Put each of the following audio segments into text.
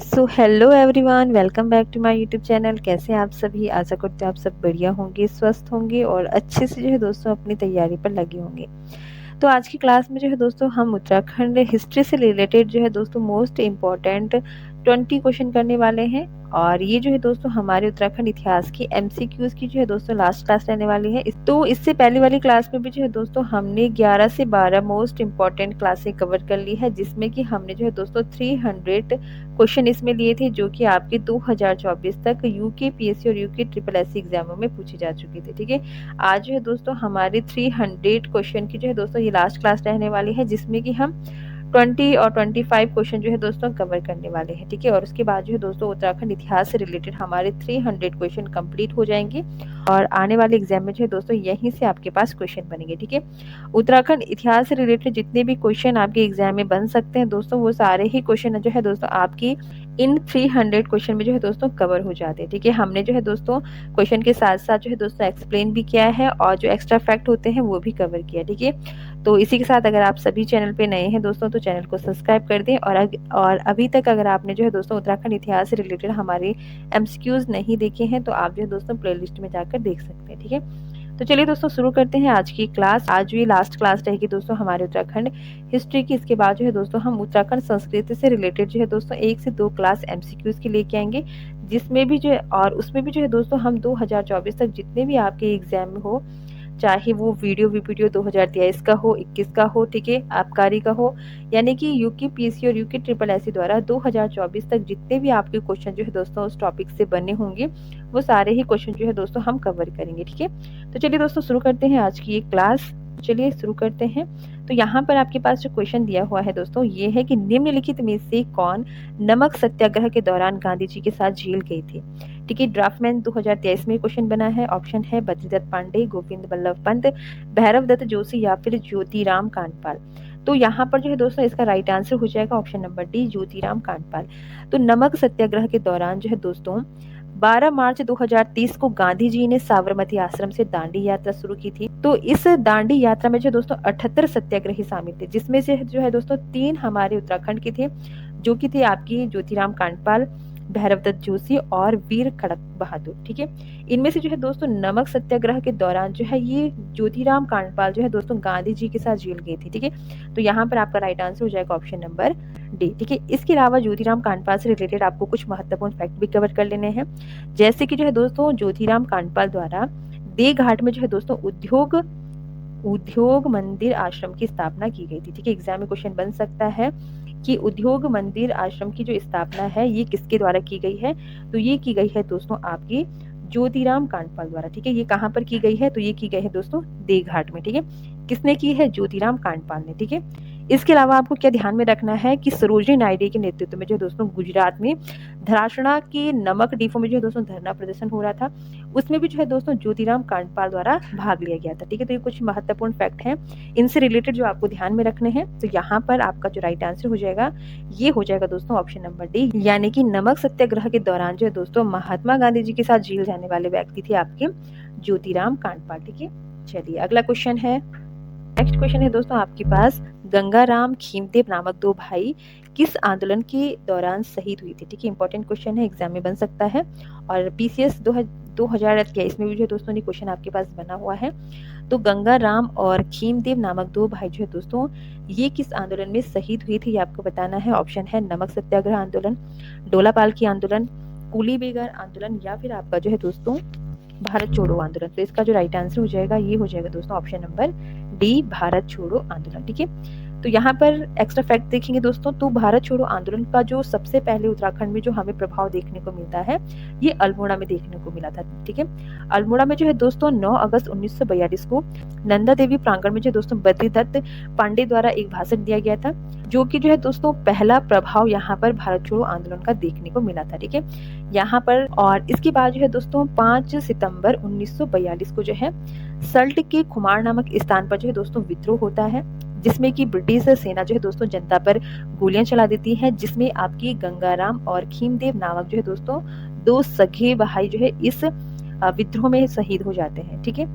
So hello everyone, welcome back to my YouTube channel. कैसे हैं आप सभी? आशा करते हैं आप सब बढ़िया होंगे, स्वस्थ होंगे और अच्छे से जो है दोस्तों अपनी तैयारी पर लगे होंगे। तो आज की क्लास में जो है दोस्तों हम उत्तराखंड हिस्ट्री से रिलेटेड जो है दोस्तों मोस्ट इम्पॉर्टेंट 20 क्वेश्चन करने वाले हैं। और ये जो है दोस्तों हमारे उत्तराखंड इतिहास की एमसीक्यूज की जो है दोस्तों लास्ट क्लास रहने वाली है। तो इससे पहले वाली क्लास में भी जो है दोस्तों हमने 11 से 12 मोस्ट इम्पॉर्टेंट क्लासें कवर कर ली है, जिसमें कि हमने जो है दोस्तों 300 क्वेश्चन इसमें लिए थे, जो कि आपके 2024 तक यूके पीएससी और यूके ट्रिपल एससी एग्जामों में पूछे जा चुके थे। ठीक है, आज जो है दोस्तों हमारे 300 क्वेश्चन की जो है दोस्तों ये लास्ट क्लास रहने वाली है, जिसमें कि हम 20 और 25 क्वेश्चन जो है दोस्तों कवर करने वाले हैं। ठीक है, और उसके बाद जो है दोस्तों उत्तराखंड इतिहास से रिलेटेड हमारे 300 क्वेश्चन कंप्लीट हो जाएंगे और आने वाले एग्जाम में जो है दोस्तों यहीं से आपके पास क्वेश्चन बनेंगे। ठीक है, उत्तराखंड इतिहास से रिलेटेड जितने भी क्वेश्चन आपके एग्जाम में बन सकते हैं दोस्तों, वो सारे ही क्वेश्चन जो है दोस्तों आपकी इन 300 क्वेश्चन में जो है दोस्तों कवर हो जाते हैं। ठीक है, हमने जो है दोस्तों क्वेश्चन के साथ साथ जो है दोस्तों एक्सप्लेन भी किया है और जो एक्स्ट्रा फैक्ट होते हैं वो भी कवर किया। ठीक है, तो इसी के साथ अगर आप सभी चैनल पे नए हैं दोस्तों तो चैनल को सब्सक्राइब कर दें और अभी तक अगर आपने जो है दोस्तों उत्तराखंड इतिहास से रिलेटेड हमारे एमसीक्यूज नहीं देखे हैं तो आप जो है दोस्तों प्लेलिस्ट में जाकर देख सकते हैं। ठीक है, तो चलिए दोस्तों शुरू करते हैं आज की क्लास। आज ये लास्ट क्लास रहेगी दोस्तों हमारे उत्तराखंड हिस्ट्री की। इसके बाद जो है दोस्तों हम उत्तराखंड संस्कृति से रिलेटेड जो है दोस्तों 1 से 2 क्लास एमसीक्यूज की लेके आएंगे, जिसमें भी जो है और उसमें भी जो है दोस्तों हम 2024 तक जितने भी आपके एग्जाम में हो, चाहे वो वीडियो 2023 का हो, 21 का हो, ठीक है, आबकारी का हो, यानी कि यूके पीएससी और यूके ट्रिपल एससी द्वारा 2024 तक जितने भी आपके क्वेश्चन जो है दोस्तों उस टॉपिक से बने होंगे, वो सारे ही क्वेश्चन जो है दोस्तों हम कवर करेंगे। ठीक है, तो चलिए दोस्तों शुरू करते हैं आज की ये क्लास। चलिए शुरू करते हैं। तो यहाँ पर आपके पास जो क्वेश्चन दिया हुआ है दोस्तों ये है कि निम्नलिखित में से कौन नमक सत्याग्रह के दौरान गांधी जी के साथ जेल गए थे? ठीक है, ड्राफ्टमैन 2023 में क्वेश्चन बना है। ऑप्शन है बद्रीदत्त पांडे, गोविंद बल्लभ पंत, भैरव दत्त जोशी या फिर ज्योतिराम कांडपाल। तो यहाँ पर जो है दोस्तों इसका राइट आंसर हो जाएगा option number D, Jyotiram Kandpal. तो नमक सत्याग्रह के दौरान जो है दोस्तों 12 मार्च 2030 को गांधी जी ने साबरमती आश्रम से दांडी यात्रा शुरू की थी। तो इस दांडी यात्रा में जो दोस्तों 78 सत्याग्रही शामिल थे, जिसमें से जो है दोस्तों 3 हमारे उत्तराखंड के थे, जो कि थे आपकी ज्योतिराम कांडपाल, भैरव दत्त जोशी और वीर खड़क बहादुर। ठीक है, इनमें से जो है दोस्तों नमक सत्याग्रह के दौरान जो है ये ज्योतिराम कांडपाल जो है दोस्तों गांधी जी के साथ जेल गए थे। ठीक है, तो यहाँ पर आपका राइट आंसर हो जाएगा ऑप्शन नंबर डी। ठीक है, इसके अलावा ज्योतिराम कांडपाल से रिलेटेड आपको कुछ महत्वपूर्ण फैक्ट भी कवर कर लेने हैं, जैसे कि जो है दोस्तों ज्योतिराम कांडपाल द्वारा देवघाट में जो है दोस्तों उद्योग मंदिर आश्रम की स्थापना की गई थी। ठीक है, एग्जाम में क्वेश्चन बन सकता है कि उद्योग मंदिर आश्रम की जो स्थापना है ये किसके द्वारा की गई है? तो ये की गई है दोस्तों आपकी ज्योतिराम कांडपाल द्वारा। ठीक है, ये कहाँ पर की गई है? तो ये की गई है दोस्तों देवघाट में। ठीक है, किसने की है? ज्योतिराम कांडपाल ने। ठीक है, इसके अलावा आपको क्या ध्यान में रखना है कि सरोजिनी नायडू के नेतृत्व में जो दोस्तों गुजरात में धरासणा के नमक डिपो में जो है दोस्तों धरना प्रदर्शन हो रहा था, उसमें भी जो है दोस्तों ज्योतिराम कांडपाल द्वारा भाग लिया गया था। ठीक है, तो ये कुछ महत्वपूर्ण फैक्ट हैं, इनसे रिलेटेड जो आपको ध्यान में रखने हैं। तो यहाँ पर आपका जो राइट आंसर हो जाएगा ये हो जाएगा दोस्तों ऑप्शन नंबर डी, यानी कि नमक सत्याग्रह के दौरान जो है दोस्तों महात्मा गांधी जी के साथ जेल जाने वाले व्यक्ति थे आपके ज्योतिराम कांडपाल। ठीक है, चलिए अगला क्वेश्चन है। नेक्स्ट क्वेश्चन है दोस्तों आपके पास, गंगाराम खीमदेव नामक 2 भाई किस आंदोलन के दौरान शहीद हुई थी? ठीक है, इंपॉर्टेंट क्वेश्चन है, एग्जाम में बन सकता है और पीसीएस 2023 में भी जो है दोस्तों ये क्वेश्चन आपके पास बना हुआ है। तो गंगाराम और खीमदेव नामक 2 भाई जो है दोस्तों ये किस आंदोलन में शहीद हुई थी, ये आपको बताना है। ऑप्शन है नमक सत्याग्रह आंदोलन, डोला पालकी आंदोलन, कुली बेगार आंदोलन या फिर आपका जो है दोस्तों भारत छोड़ो आंदोलन। तो इसका जो राइट आंसर हो जाएगा ये हो जाएगा दोस्तों ऑप्शन नंबर डी, भारत छोड़ो आंदोलन। ठीक है, तो यहाँ पर एक्स्ट्रा फैक्ट देखेंगे दोस्तों, तो भारत छोड़ो आंदोलन का जो सबसे पहले उत्तराखंड में जो हमें प्रभाव देखने को मिलता है ये अल्मोड़ा में देखने को मिला था। ठीक है, अल्मोड़ा में जो है दोस्तों 9 अगस्त 1942 को नंदा देवी प्रांगण में जो दोस्तों बद्रीदत्त पांडे द्वारा एक भाषण दिया गया था, जो कि जो है दोस्तों पहला प्रभाव यहाँ पर भारत छोड़ो आंदोलन का देखने को मिला था। ठीक है, यहाँ पर और इसके बाद जो है दोस्तों 5 सितंबर 1942 को जो है सल्ट के खुमार नामक स्थान पर जो है दोस्तों विद्रोह होता है, जिसमें कि ब्रिटिश सेना जो है दोस्तों जनता पर गोलियां चला देती है, जिसमें आपकी गंगाराम और खीमदेव नामक जो है दोस्तों 2 सगे भाई जो है इस विद्रोह में शहीद हो जाते हैं। ठीक है,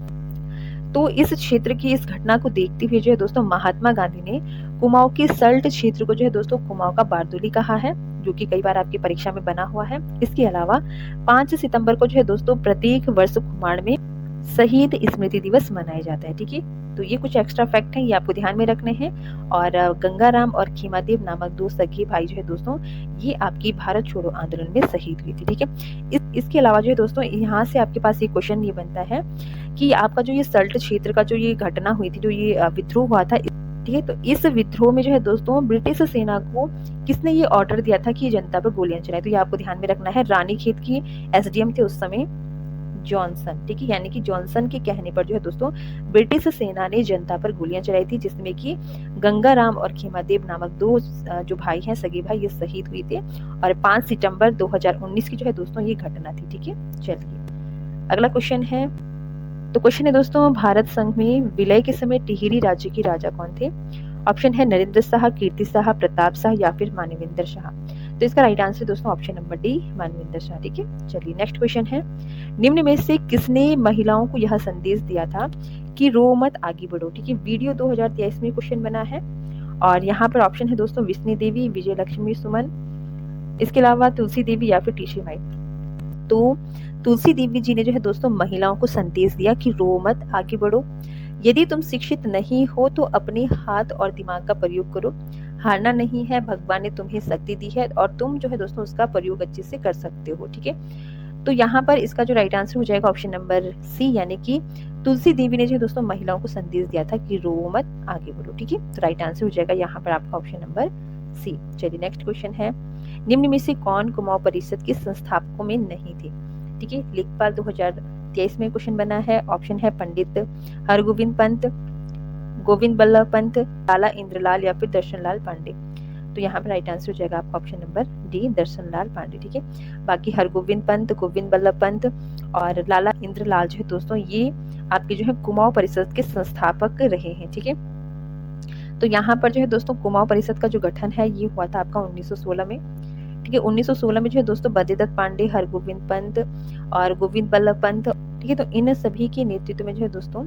तो इस क्षेत्र की इस घटना को देखते हुए जो है दोस्तों महात्मा गांधी ने कुमाऊं के सल्ट क्षेत्र को जो है दोस्तों कुमाऊं का बारदोली कहा है, जो कि कई बार आपकी परीक्षा में बना हुआ है। इसके अलावा 5 सितंबर को जो है दोस्तों प्रत्येक वर्ष कुमाड़ में शहीद स्मृति दिवस मनाया जाता है। ठीक है, तो ये कुछ एक्स्ट्रा फैक्ट हैं, ये आपको ध्यान में रखने हैं। और गंगाराम और खीमादेव नामक 2 सगे भाई जो है दोस्तों, ये आपकी भारत छोड़ो आंदोलन में शहीद हुए थे। ठीक है, इसके अलावा जो है दोस्तों यहाँ से आपके पास एक क्वेश्चन ये बनता है कि आपका जो ये सल्ट क्षेत्र का जो ये घटना हुई थी, जो ये विद्रोह हुआ था, ठीक है, तो इस विद्रोह में जो है दोस्तों ब्रिटिश सेना को किसने ये ऑर्डर दिया था कि जनता पर गोलियां चलाए? तो ये आपको ध्यान में रखना है। रानीखेत की एसडीएम थे उस समय जॉनसन। ठीक है, यानी कि जॉनसन के कहने पर जो है दोस्तों ब्रिटिश सेना ने जनता पर गोलियां चलाई थी, जिसमें कि गंगाराम और खीमादेव नामक 2 जो भाई हैं, सगे भाई, ये शहीद हुए थे। और 5 सितंबर 2019 की जो है दोस्तों ये घटना थी। ठीक है, चलिए अगला क्वेश्चन है। तो क्वेश्चन है दोस्तों, भारत संघ में विलय के समय टिहरी राज्य के राजा कौन थे? ऑप्शन है नरेंद्र शाह, कीर्ति शाह, प्रताप शाह या फिर मानवेंद्र शाह। तो इसका राइट आंसर दोस्तों option number D, Manvendra Shah. ठीक है, चलिए नेक्स्ट क्वेश्चन है। निम्न में से किसने महिलाओं को यह संदेश दिया था कि रो मत आगे बढ़ो? ठीक है, वीडियो 2023 में क्वेश्चन बना है। और यहाँ पर ऑप्शन है दोस्तों विष्णु देवी, विजय लक्ष्मी सुमन, इसके अलावा तुलसी देवी या फिर टीशी माई। तो तुलसी देवी जी ने जो है दोस्तों महिलाओं को संदेश दिया कि रो मत आगे बढ़ो, यदि तुम शिक्षित नहीं हो तो अपने हाथ और दिमाग का प्रयोग करो, हारना नहीं है, भगवान ने तुम्हें शक्ति दी है और तुम जो है दोस्तों उसका प्रयोग अच्छे से कर सकते हो। ठीक है, तो यहाँ पर इसका जो राइट आंसर हो जाएगा ऑप्शन नंबर सी, यानी कि तुलसी देवी ने जो दोस्तों महिलाओं को संदेश दिया था कि रो मत आगे बढ़ो। ठीक है, तो राइट आंसर हो जाएगा यहाँ पर आपका ऑप्शन नंबर सी। चलिए नेक्स्ट क्वेश्चन है। निम्न में से कौन कुमाऊं परिषद के संस्थापकों में नहीं थे? ठीक है, लेखपाल 2023 में क्वेश्चन बना है। ऑप्शन है पंडित हरगोविंद पंत, गोविंद बल्लभ पंत, लाला इंद्रलाल या फिर दर्शन लाल पांडे। तो यहाँ पर राइट आंसर हो जाएगा आपका ऑप्शन नंबर डी, दर्शन लाल पांडे। ठीक है, बाकी हरगोविंद पंत, गोविंद बल्लभ पंत और लाला इंद्रलाल जो है दोस्तों ये आपके जो है कुमाऊं परिषद के संस्थापक रहे हैं। ठीक है, तो यहाँ पर जो है दोस्तों कुमाऊं परिषद का जो गठन है ये हुआ था आपका 1916 में। ठीक है, 1916 में जो है दोस्तों बद्रीदत्त पांडे, हरगोविंद पंत और गोविंद बल्लभ पंत, ठीक है, तो इन सभी के नेतृत्व में जो है दोस्तों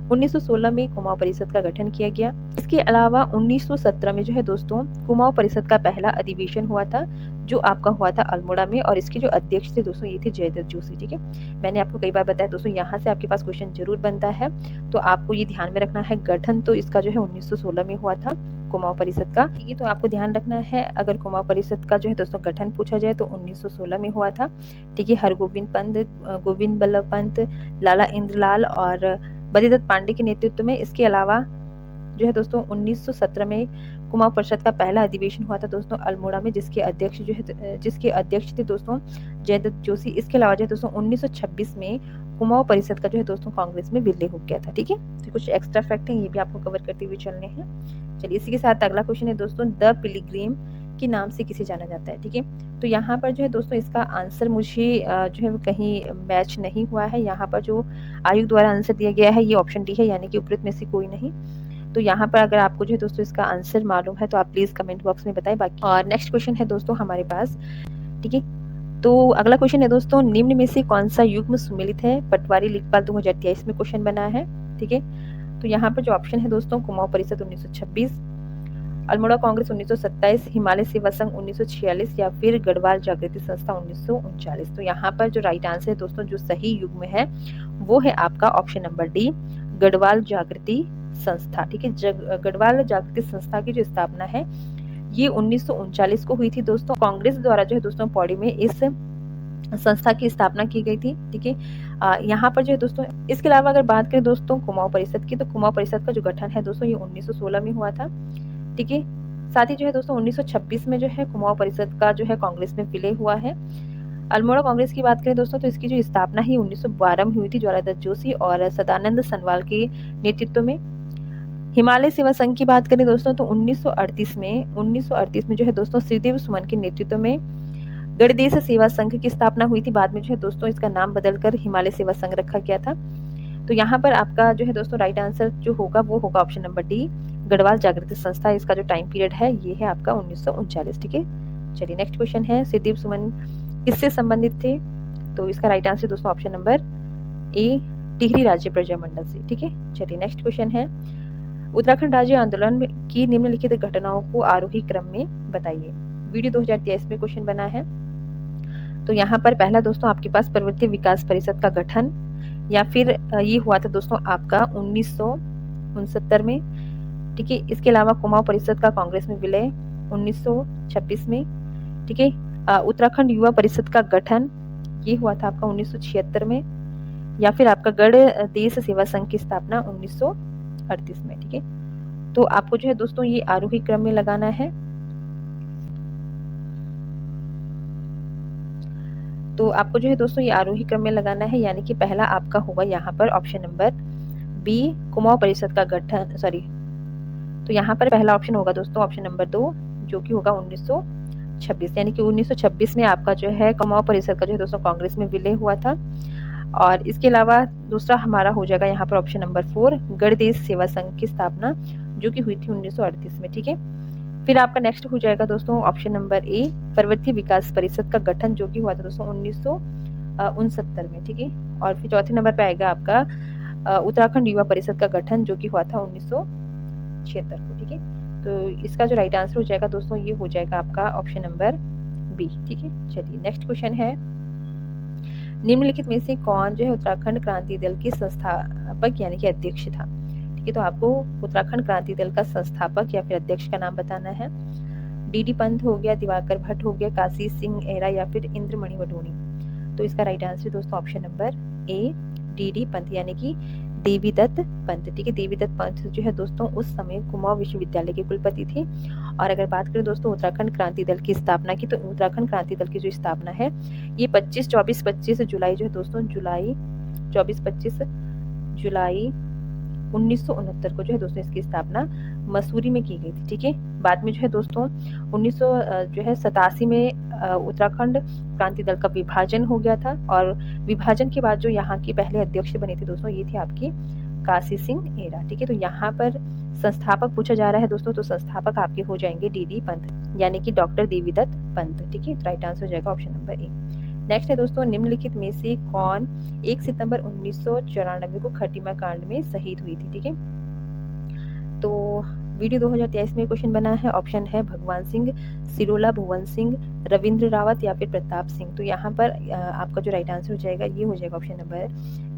1916 में कुमाऊं परिषद का गठन किया गया। इसके अलावा 1917 में जो है दोस्तों कुमाऊं परिषद का पहला अधिवेशन हुआ था, जो आपका हुआ था अल्मोड़ा में, और इसके जो अध्यक्ष थे दोस्तों ये थे जयदत्त जोशी। ठीक है, मैंने आपको कई बार बताया दोस्तों यहाँ से आपके पास क्वेश्चन जरूर बनता है, तो आपको ये ध्यान में रखना है। गठन तो इसका जो है 1916 में हुआ था कुमाऊं परिषद का। ठीक है, तो आपको ध्यान रखना है अगर कुमाऊं परिषद का जो है दोस्तों गठन पूछा जाए तो 1916 में हुआ था। ठीक है, हरगोविंद पंत, गोविंद बल्लभ पंत, लाला इंद्रलाल और बद्रीदत्त पांडे के नेतृत्व में। इसके अलावा जो है दोस्तों 1917 में कुमाऊं परिषद का पहला अधिवेशन हुआ था दोस्तों अल्मोड़ा में, जिसके अध्यक्ष थे दोस्तों जयदत्त जोशी। इसके अलावा जो है दोस्तों 1926 में कुमाऊं परिषद का जो है दोस्तों कांग्रेस में विलय हो गया था। ठीक है, तो कुछ एक्स्ट्रा फैक्ट हैं, ये भी आपको कवर करते हुए चलने हैं। चलिए इसी के साथ अगला क्वेश्चन है दोस्तों, द पिलग्रिम के नाम से किसे जाना जाता है? ठीक है, तो यहाँ पर जो है दोस्तों इसका आंसर मुझे जो है कहीं मैच नहीं हुआ है। यहाँ पर जो आयोग द्वारा आंसर दिया गया है ये ऑप्शन डी है, यानी कि उपरोक्त में से कोई नहीं। तो यहाँ पर अगर आपको जो है दोस्तों इसका आंसर मालूम है तो आप प्लीज कमेंट बॉक्स में बताएं। बाकी और नेक्स्ट क्वेश्चन है दोस्तों हमारे पास। ठीक है, तो अगला क्वेश्चन है दोस्तों, निम्न में से कौन सा युग्म सुमेलित है? पटवारी लेखपाल 2023 में क्वेश्चन बना है। ठीक है, तो यहाँ पर जो ऑप्शन है दोस्तों कुमाऊं परिषद 1926, अल्मोड़ा कांग्रेस 1927, हिमालय सेवा संघ 1946 या फिर गढ़वाल जागृति संस्था 1939। तो यहाँ पर जो राइट आंसर है दोस्तों, जो सही युग्म है वो है आपका ऑप्शन नंबर डी, गढ़वाल जागृति संस्था। ठीक है, गढ़वाल जागृति संस्था की जो स्थापना है ये 1939 को हुई थी दोस्तों। कांग्रेस द्वारा जो है दोस्तों पौड़ी में इस संस्था की स्थापना की गई थी। ठीक है, यहाँ पर जो है दोस्तों इसके अलावा अगर बात करें दोस्तों कुमाऊं परिषद की, तो कुमाऊं परिषद का जो गठन है दोस्तों ये 1916 में हुआ था। ठीक है, साथ ही जो है दोस्तों 1926 में जो है कुमाऊं परिषद का जो है कांग्रेस में विलय हुआ है। अल्मोड़ा कांग्रेस की बात करें दोस्तों तो इसकी जो स्थापना ही 1912 में हुई थी जयदत्त जोशी और सदानंद सनवाल के नेतृत्व में। हिमालय सेवा संघ की बात करें दोस्तों तो 1938 में जो है दोस्तों श्रीदेव सुमन के नेतृत्व में गणदेश सेवा संघ की स्थापना हुई थी। बाद में जो है दोस्तों इसका नाम बदलकर हिमालय सेवा संघ रखा गया था। तो यहाँ पर आपका जो है दोस्तों राइट आंसर जो होगा वो होगा ऑप्शन नंबर डी, गढ़वाल जागृति संस्था। इसका जो टाइम पीरियड है ये है आपका 1939। ठीक है, चलिए नेक्स्ट क्वेश्चन है, श्रीदेव सुमन किससे संबंधित थे? तो इसका राइट आंसर दोस्तों ऑप्शन नंबर ए, टिहरी राज्य प्रजा मंडल से। ठीक है, चलिए नेक्स्ट क्वेश्चन है, उत्तराखंड राज्य आंदोलन की निम्नलिखित घटनाओं को आरोही क्रम में बताइए। वीडियो 2023 में क्वेश्चन बना है। तो यहाँ पर पहला दोस्तों आपके पास पर्वतीय विकास परिषद का गठन, या फिर ये हुआ था दोस्तों आपका 1969 में, ठीक है। इसके अलावा कुमाऊं परिषद का कांग्रेस में विलय 1926 में, ठीक है। उत्तराखंड युवा परिषद का गठन ये हुआ था आपका 1976 में, या फिर आपका गढ़ देश सेवा संघ की स्थापना 1938 में, ठीक है। तो आपको जो है दोस्तों ये आरोही क्रम में लगाना है। तो आपको जो है दोस्तों ये आरोही क्रम में लगाना है, यानी कि पहला आपका होगा यहाँ पर ऑप्शन नंबर बी, कुमाऊं परिषद का गठन, सॉरी। तो यहाँ पर पहला ऑप्शन होगा दोस्तों ऑप्शन नंबर 2, जो कि होगा 1926, यानी कि 1926 में आपका जो है कुमाऊं परिषद का जो है दोस्तों कांग्रेस में विलय हुआ था। और इसके अलावा दूसरा हमारा हो जाएगा यहाँ पर ऑप्शन नंबर 4, गढ़ देश सेवा संघ की स्थापना, जो कि हुई थी 1938 में, ठीक है। फिर आपका नेक्स्ट हो जाएगा दोस्तों ऑप्शन नंबर ए, पर्वतीय विकास परिषद का गठन, जो कि हुआ था दोस्तों 1969 में, ठीक है। और फिर चौथे नंबर पे आएगा आपका उत्तराखंड युवा परिषद का गठन, जो कि हुआ था 1976 को, ठीक है। तो इसका जो राइट आंसर हो जाएगा दोस्तों ये हो जाएगा आपका ऑप्शन नंबर बी, ठीक है। चलिए नेक्स्ट क्वेश्चन है, निम्नलिखित में से कौन जो है उत्तराखंड क्रांति दल के संस्थापक यानी कि अध्यक्ष था, ठीक है। तो आपको उत्तराखंड क्रांति दल का संस्थापक या फिर अध्यक्ष का नाम बताना है। डी पंत हो गया, दिवाकर भट्ट हो गया, काशी सिंह एरा, या फिर इंद्रमणि वडोनी। तो इसका राइट आंसर दोस्तों option number A, D Pant यानी कि देवीदत्त पंत, ठीक है। देवीदत्त पंत जो है दोस्तों उस समय कुमाऊं विश्वविद्यालय के कुलपति थे। और अगर बात करें दोस्तों उत्तराखंड क्रांति दल की स्थापना की, तो उत्तराखंड क्रांति दल की जो स्थापना है ये 25 जुलाई जो है दोस्तों, जुलाई 24-25 जुलाई 1969 को जो है दोस्तों इसकी स्थापना मसूरी में की गई थी, ठीक है। बाद में जो है दोस्तों 1987 में उत्तराखंड क्रांति दल का विभाजन हो गया था। और विभाजन के बाद जो यहाँ की पहले अध्यक्ष बने थे दोस्तों ये थे आपकी काशी सिंह एरा, ठीक है। तो यहाँ पर संस्थापक पूछा जा रहा है दोस्तों, तो संस्थापक आपके हो जाएंगे डी पंत यानी कि डॉक्टर देवीदत्त पंत, ठीक है। राइट आंसर हो जाएगा ऑप्शन नंबर ए। नेक्स्ट है दोस्तों, निम्नलिखित में से कौन 1 सितंबर 1994 को खटीमा कांड में शहीद हुई थी, ठीक है। तो वीडियो 2023 में क्वेश्चन बना है, ऑप्शन है भगवान सिंह, सिरोला, भुवन सिंह, रविंद्र रावत, या फिर प्रताप सिंह। तो यहाँ पर आपका जो राइट आंसर हो जाएगा ये हो जाएगा ऑप्शन नंबर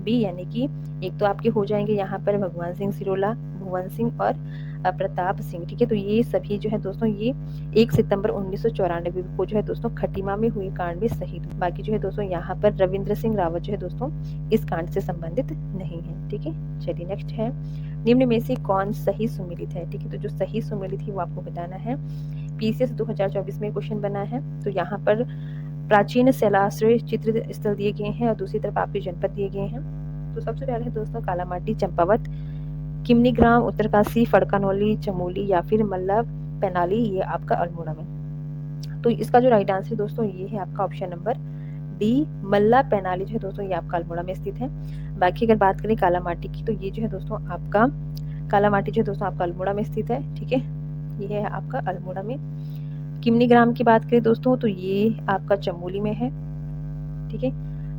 बी, यानी कि एक तो आपके हो जाएंगे यहाँ पर भगवान सिंह सिरोला, भुवन सिंह और प्रताप सिंह, ठीक है। तो ये सभी जो है दोस्तों ये 1 सितंबर 1994 को जो है दोस्तों खटीमा में हुए कांड में शहीद। बाकी जो है दोस्तों यहाँ पर रविंद्र सिंह रावत जो है दोस्तों इस कांड से संबंधित नहीं है, ठीक है। चलिए नेक्स्ट है, निम्न में से कौन सही सुमेलित है, ठीक है। तो जो सही सुमेलित है वो आपको बताना है। पीसीएस 2024 में क्वेश्चन बना है। तो यहाँ पर प्राचीन शैलाश्रय चित्र स्थल दिए गए हैं और दूसरी तरफ आपके जनपद दिए गए हैं। तो सबसे पहले है दोस्तों कालामाटी, चंपावत, किमनीग्राम, उत्तरकाशी, फड़कानौली, चमोली, या फिर मल्ला पैनाली, ये आपका अल्मोड़ा में। तो इसका जो राइट आंसर दोस्तों ये है आपका ऑप्शन नंबर डी, मल्ला पैनाली जो है दोस्तों ये आपका अल्मोड़ा में स्थित है। बाकी अगर बात करें कालामाटी की, तो ये जो है दोस्तों आपका कालामाटी जो है दोस्तों आपका अल्मोड़ा में स्थित है, ठीक है। ये है आपका अल्मोड़ा में। किमनीग्राम की बात करें दोस्तों तो ये आपका चमोली में है, ठीक है।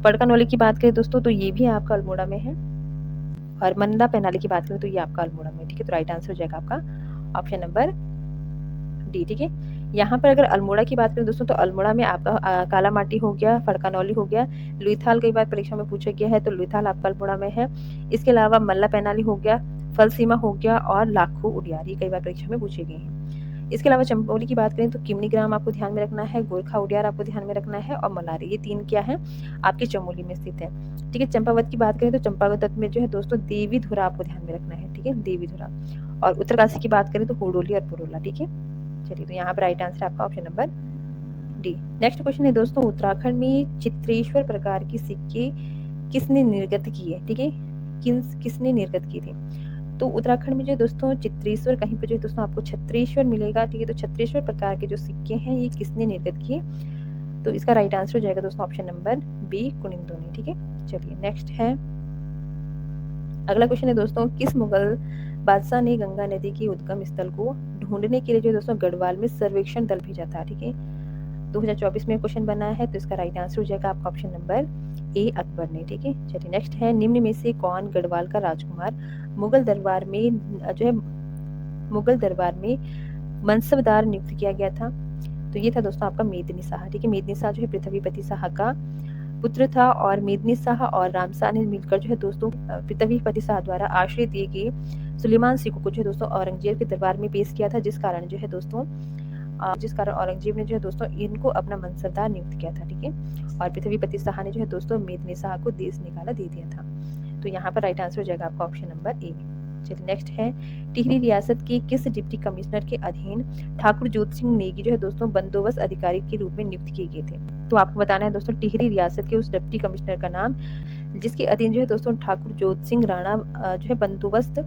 फड़कानौली की बात करें दोस्तों तो ये भी आपका अल्मोड़ा में है। और मल्ला पैनाली की बात करें तो ये आपका अल्मोड़ा में, ठीक है। तो राइट आंसर हो जाएगा आपका ऑप्शन नंबर डी, ठीक है। यहाँ पर अगर अल्मोड़ा की बात करें दोस्तों तो अल्मोड़ा में आपका कालामाटी हो गया, फड़कानौली हो गया, लुईथाल कई बार परीक्षा में पूछा गया है तो लुईथाल आपका अल्मोड़ा में है। इसके अलावा मल्ला पैनाली हो गया, फलसीमा हो गया और लाखो उडियार, ये कई बार परीक्षा में पूछे गए हैं। इसके अलावा चंपोली की बात करें तो किमनीग्राम आपको ध्यान में रखना है, गोरखा उडियार आपको ध्यान में रखना है और मलारी, ये 3 क्या है आपके चमोली में स्थित है, ठीक है। चंपावत की बात करें तो चंपावत में जो है दोस्तों देवीधुरा आपको ध्यान में रखना है, ठीक है, देवीधुरा। और उत्तरकाशी की बात करें तो हुडोली और पुरोला, ठीक है। चलिए तो यहाँ पर राइट आंसर आपका option number D. Next question है दोस्तों, उत्तराखंड में चित्रेश्वर प्रकार की सिक्के किसने निर्गत किए, ठीक है, किसने निर्गत की थी। तो उत्तराखंड में जो दोस्तों चित्रेश्वर, कहीं पे जो दोस्तों आपको छत्रेश्वर मिलेगा, ठीक है। तो छत्रेश्वर प्रकार के जो सिक्के हैं ये किसने निर्गत किए, तो इसका राइट आंसर हो जाएगा दोस्तों ऑप्शन नंबर बी, कुनिंदो ने, ठीक है। चलिए नेक्स्ट है, अगला क्वेश्चन है दोस्तों, किस मुगल बादशाह ने गंगा नदी के उद्गम स्थल को ढूंढने के लिए जो दोस्तों गढ़वाल में सर्वेक्षण दल भेजा था, ठीक है। 2024 में क्वेश्चन बना है तो इसका राइट आंसर हो जाएगा आपका ऑप्शन नंबर ए, अकबर ने, ठीक है। चलिए नेक्स्ट है, निम्न में से कौन गढ़वाल का राजकुमार मुगल दरबार में जो है मुगल दरबार में मनसबदार नियुक्त किया गया था? तो ये था दोस्तों आपका मेदिनी शाह। ठीक है, मेदिनी शाह जो है पृथ्वीपति शाह का पुत्र था और मेदिनी शाह और राम शाह ने मिलकर जो है दोस्तों पृथ्वीपति शाह द्वारा आश्रय दिए गए सुलेमान सिक्कों को जो है दोस्तों औरंगजेब के दरबार में पेश किया था, जिस कारण औरंगजेब ने जो है दोस्तों इनको अपना मनसबदार नियुक्त किया था। ठीक है, और पृथ्वीपति शाह ने जो है दोस्तों मेदिनी शाह को देश निकाला दे दिया था। तो यहाँ पर राइट आंसर हो जाएगा आपका ऑप्शन नंबर ए। चलिए नेक्स्ट है, टिहरी रियासत के किस डिप्टी कमिश्नर के अधीन ठाकुर जोत सिंह नेगी जो है दोस्तों बंदोबस्त अधिकारी के रूप में नियुक्त किए गए थे? तो आपको बताना है दोस्तों टिहरी रियासत के उस डिप्टी कमिश्नर का नाम जिसके अधीन जो है दोस्तों ठाकुर जोत सिंह राणा जो है बंदोबस्त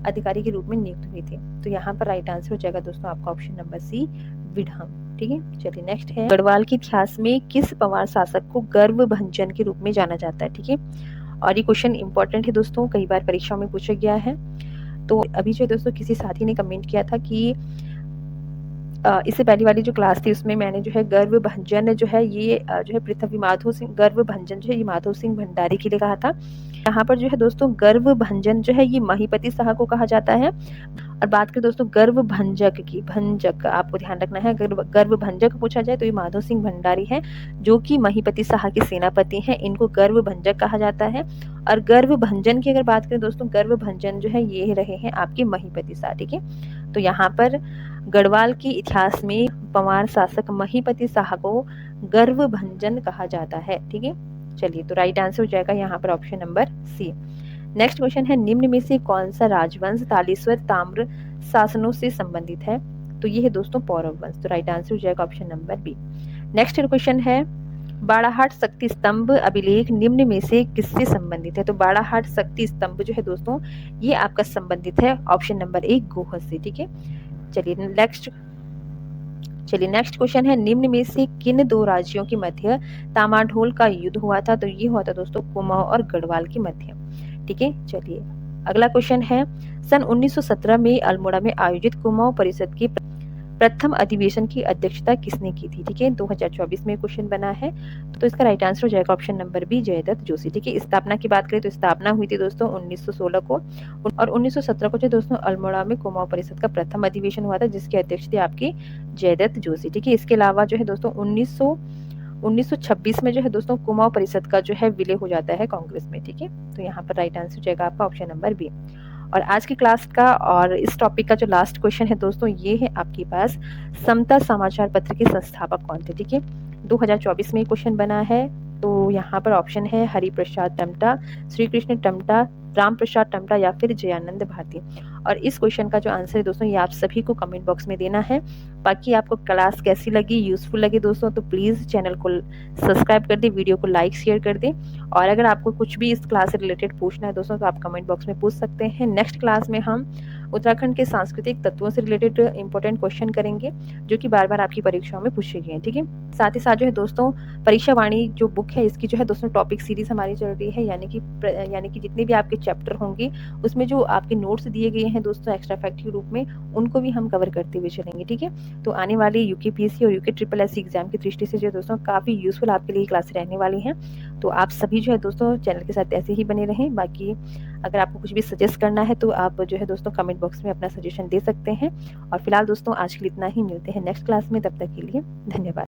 अधिकारी के रूप में नियुक्त हुए थे। तो यहाँ पर राइट आंसर हो जाएगा दोस्तों आपका ऑप्शन नंबर सी, विढ़म। ठीक है, चलिए नेक्स्ट है, गढ़वाल के इतिहास में किस पंवार शासक को गर्व भंजन के रूप में जाना जाता है? ठीक है, और ये क्वेश्चन इंपॉर्टेंट है दोस्तों, कई बार परीक्षाओं में पूछा गया है। तो अभी जो है दोस्तों किसी साथी ने कमेंट किया था कि इससे पहली वाली जो क्लास थी उसमें मैंने जो है गर्व भंजन जो है ये जो है पृथ्वी माधो सिंह गर्व भंजन जो है ये माधो सिंह भंडारी के लिए कहा था। यहाँ पर जो है दोस्तों गर्व भंजन जो है ये महीपति शाह को कहा जाता है। और बात करें दोस्तों गर्व भंजक की, भंजक आपको ध्यान रखना है, गर्व भंजक पूछा जाए तो ये माधो सिंह भंडारी है जो कि महीपति शाह के सेनापति हैं, इनको गर्व भंजक कहा जाता है। और गर्व भंजन की अगर बात करें दोस्तों, गर्व भंजन जो है ये रहे हैं आपके महीपति शाह। ठीक है, तो यहाँ पर गढ़वाल के इतिहास में पंवार शासक महीपति शाह को गर्व भंजन कहा जाता है। ठीक है, चलिए तो राइट आंसर हो जाएगा यहाँ पर option number C. Next question है, निम्न में से कौन सा राजवंश तालेश्वर ताम्र शासनों से संबंधित है? तो ये है दोस्तों पौरव वंश। तो राइट आंसर हो जाएगा option number B. Next question है, बाड़ाहाट शक्ति स्तंभ अभिलेख निम्न में से किससे संबंधित है? तो बाड़ाहाट शक्ति स्तंभ जो है दोस्तों ये आपका संबंधित है ऑप्शन नंबर ए, गोह से। ठीक है, चलिए नेक्स्ट क्वेश्चन है, निम्न में से किन दो राज्यों के मध्य तामाढोल का युद्ध हुआ था? तो ये हुआ था दोस्तों कुमाऊं और गढ़वाल के मध्य। ठीक है, चलिए अगला क्वेश्चन है, सन 1917 में अल्मोड़ा में आयोजित कुमाऊं परिषद की प्रथम अधिवेशन की अध्यक्षता किसने की थी? ठीक है, 2024 में क्वेश्चन बना है। तो इसका राइट आंसर हो जाएगा option number B, Jaydatt Joshi. ठीक है, स्थापना की बात करें तो स्थापना हुई थी दोस्तों 1916 को और 1917 को जो दोस्तों अल्मोड़ा में कुमाऊं परिषद का प्रथम अधिवेशन हुआ था जिसके अध्यक्ष थे आपके जयदत्त जोशी। ठीक है, इसके अलावा जो है दोस्तों 1926 में जो है दोस्तों कुमाऊं परिषद का जो है विलय हो जाता है कांग्रेस में। ठीक है, तो यहाँ पर राइट आंसर हो जाएगा आपका ऑप्शन नंबर बी। और आज की क्लास का और इस टॉपिक का जो लास्ट क्वेश्चन है दोस्तों ये है आपके पास, समता समाचार पत्र के संस्थापक कौन थे? ठीक है, 2024 में क्वेश्चन बना है। तो यहाँ पर ऑप्शन है हरिप्रसाद टमटा, श्री कृष्ण टमटा, राम प्रसाद टमटा या फिर जयानंद भारती। और इस क्वेश्चन का जो आंसर है दोस्तों ये आप सभी को कमेंट बॉक्स में देना है। बाकी आपको क्लास कैसी लगी, यूजफुल लगी दोस्तों तो प्लीज़ चैनल को सब्सक्राइब कर दे, वीडियो को लाइक शेयर कर दे। और अगर आपको कुछ भी इस क्लास से रिलेटेड पूछना है दोस्तों तो आप कमेंट बॉक्स में पूछ सकते हैं। नेक्स्ट क्लास में हम उत्तराखंड के सांस्कृतिक तत्वों से रिलेटेड इंपॉर्टेंट क्वेश्चन करेंगे जो कि बार बार आपकी परीक्षाओं में पूछे गए हैं। ठीक है, साथ ही साथ जो है दोस्तों परीक्षा वाणी जो बुक है इसकी जो है दोस्तों टॉपिक सीरीज हमारी चल रही है, यानी कि जितने भी आपके चैप्टर होंगे उसमें जो आपके नोट्स दिए गए हैं दोस्तों एक्स्ट्रा फैक्ट के रूप में उनको भी हम कवर करते हुए चलेंगे। ठीक है, तो आने वाले यूकेपीएससी और यूके ट्रिपल एस एग्जाम की दृष्टि से जो दोस्तों काफ़ी यूजफुल आपके लिए क्लास रहने वाली हैं। तो आप सभी जो है दोस्तों चैनल के साथ ऐसे ही बने रहें। बाकी अगर आपको कुछ भी सजेस्ट करना है तो आप जो है दोस्तों कमेंट बॉक्स में अपना सजेशन दे सकते हैं। और फिलहाल दोस्तों आज के लिए इतना ही, मिलते हैं नेक्स्ट क्लास में, तब तक के लिए धन्यवाद।